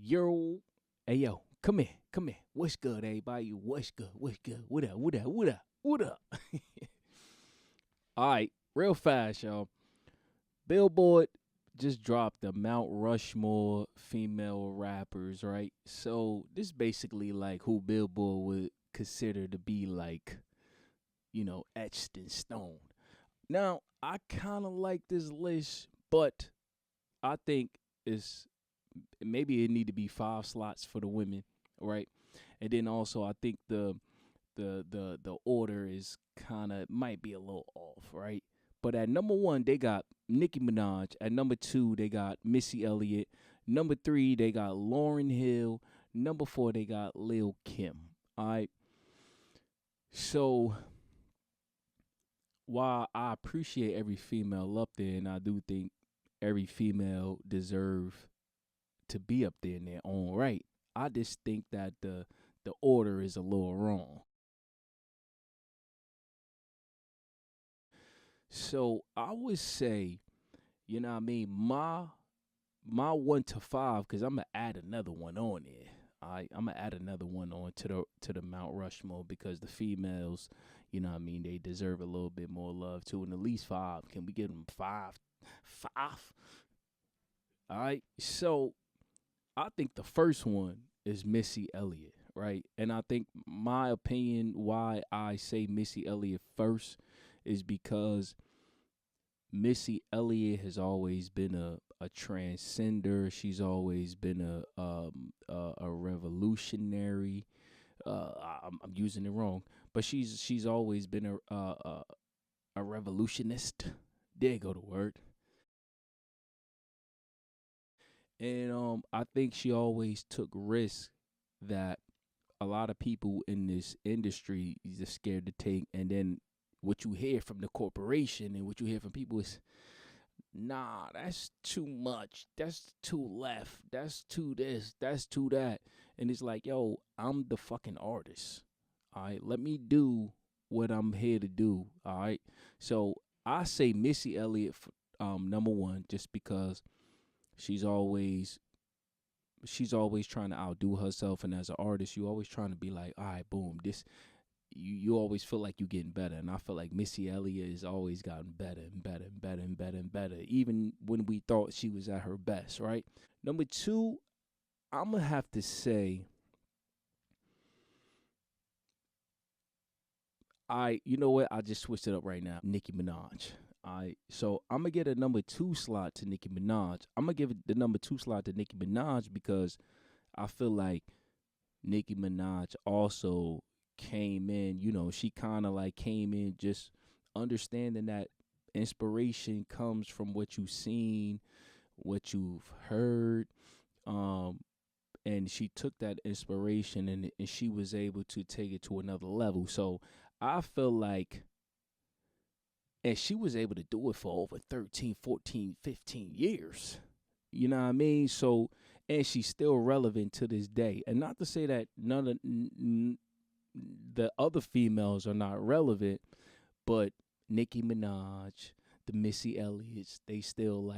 Yo, hey yo, come here. What's good, everybody? What's good? What's good? What up? What up? What up? What up? All right, real fast, y'all. Billboard just dropped the Mount Rushmore female rappers, right? So this basically like who Billboard would consider to be like, etched in stone. Now, I kind of like this list, but I think it's maybe it need to be 5 slots for the women, right? And then also I think the order is kind of might be a little off, right? But at number one they got Nicki Minaj. At number two they got Missy Elliott. Number three they got Lauren Hill. Number four they got Lil Kim. All right. So while I appreciate every female up there, and I do think every female deserve to be up there in their own right, I just think that the order is a little wrong. So I would say, what I mean, my 1 to 5, because I'm gonna add another one on there. I'm gonna add another one on to the Mount Rushmore because the females, what I mean, they deserve a little bit more love too, and at least five. Can we give them five? Five. All right. So I think the first one is Missy Elliott, right? And I think my opinion why I say Missy Elliott first is because Missy Elliott has always been a transcender. She's always been a revolutionary. I'm using it wrong, but she's always been a revolutionist. There go the word. And I think she always took risks that a lot of people in this industry is just scared to take. And then what you hear from the corporation and what you hear from people is, nah, that's too much. That's too left. That's too this. That's too that. And it's like, yo, I'm the fucking artist. All right, let me do what I'm here to do. All right. So I say Missy Elliott, number one, just because she's always trying to outdo herself, and as an artist you always trying to be like, all right, boom, this you always feel like you're getting better, and I feel like Missy Elliott has always gotten better and better and better and better and better, even when we thought she was at her best, right? Number two, I'm gonna have to say, you know what, I just switched it up right now. Nicki Minaj. All right, so I'm gonna get a number two slot to Nicki Minaj. I'm gonna give it the number two slot to Nicki Minaj because I feel like Nicki Minaj also came in. She kind of like came in just understanding that inspiration comes from what you've seen, what you've heard, um, and she took that inspiration and she was able to take it to another level. So I feel like, and she was able to do it for over 13, 14, 15 years. You know what I mean? So, and she's still relevant to this day. And not to say that none of the other females are not relevant, but Nicki Minaj, the Missy Elliott's, they still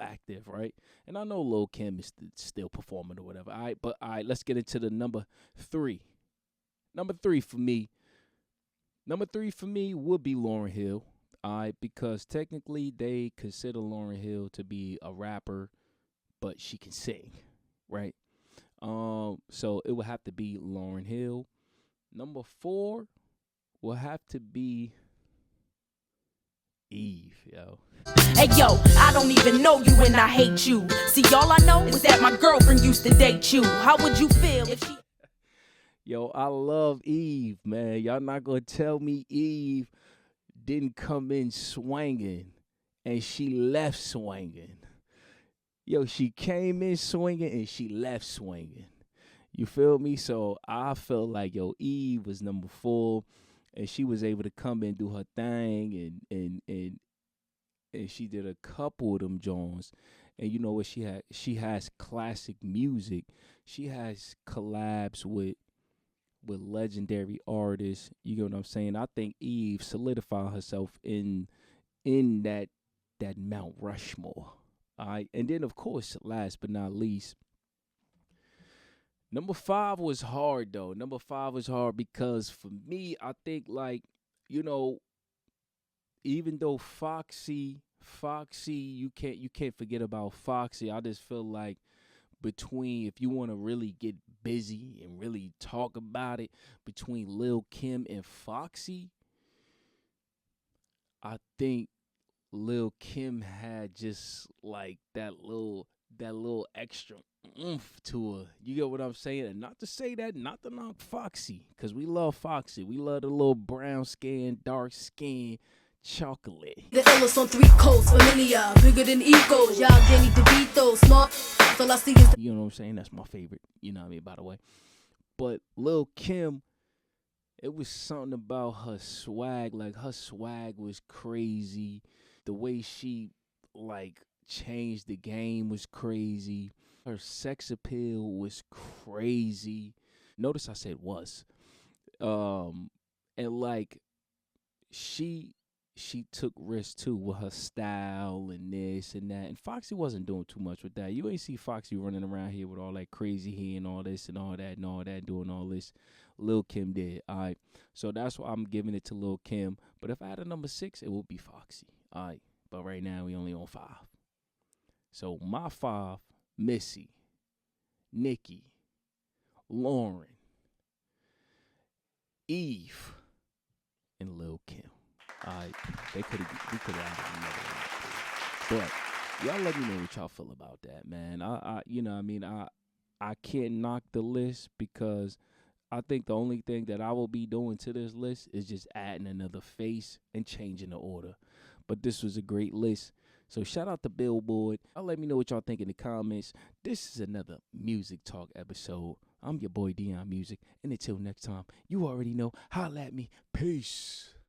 active, right? And I know Lil Kim is still performing or whatever. All right, but all right, let's get into the number three. Number three for me would be Lauren Hill. All right, because technically they consider Lauren Hill to be a rapper, but she can sing, right? So it would have to be Lauren Hill. Number four will have to be Eve, yo. Hey yo, I don't even know you and I hate you. See, all I know is that my girlfriend used to date you. How would you feel if she... Yo, I love Eve, man. Y'all not gonna tell me Eve didn't come in swinging and she left swinging. Yo, she came in swinging and she left swinging. You feel me? So I felt like, yo, Eve was number four, and she was able to come in, do her thing, and she did a couple of them Jones. And you know what she had? She has classic music. She has collabs with legendary artists. You know what I'm saying? I think Eve solidified herself in that Mount Rushmore. All right. And then of course, last but not least, Number 5 was hard though. Number 5 was hard because for me, I think like, you know, even though Foxy, you can't forget about Foxy. I just feel like between if you want to really get busy and really talk about it, between Lil Kim and Foxy, I think Lil Kim had just like that little extra oomph to her. You get what I'm saying? And not to say that, not to knock Foxy, because we love Foxy. We love the little brown skin, dark skin, chocolate. The illest on 3 coasts, familiar, bigger than egos. Y'all get need to beat those smart. All I see is You know what I'm saying? That's my favorite. You know what I mean, by the way. But Lil Kim, it was something about her swag. Like her swag was crazy. The way she like changed the game was crazy. Her sex appeal was crazy. Notice I said was. And like she she took risks too with her style and this and that. And Foxy wasn't doing too much with that. You ain't see Foxy running around here with all that crazy hair and all this and all that and all that, doing all this. Lil Kim did. All right. So that's why I'm giving it to Lil Kim. But if I had a number 6, it would be Foxy. All right. But right now we only on 5. So my 5, Missy, Nicki, Lauren, Eve, and Lil Kim. All right, we could have added another one, but y'all let me know what y'all feel about that, man. I can't knock the list because I think the only thing that I will be doing to this list is just adding another face and changing the order. But this was a great list. So shout out to Billboard. Y'all let me know what y'all think in the comments. This is another Music Talk episode. I'm your boy Dion Music. And until next time, you already know, holla at me. Peace.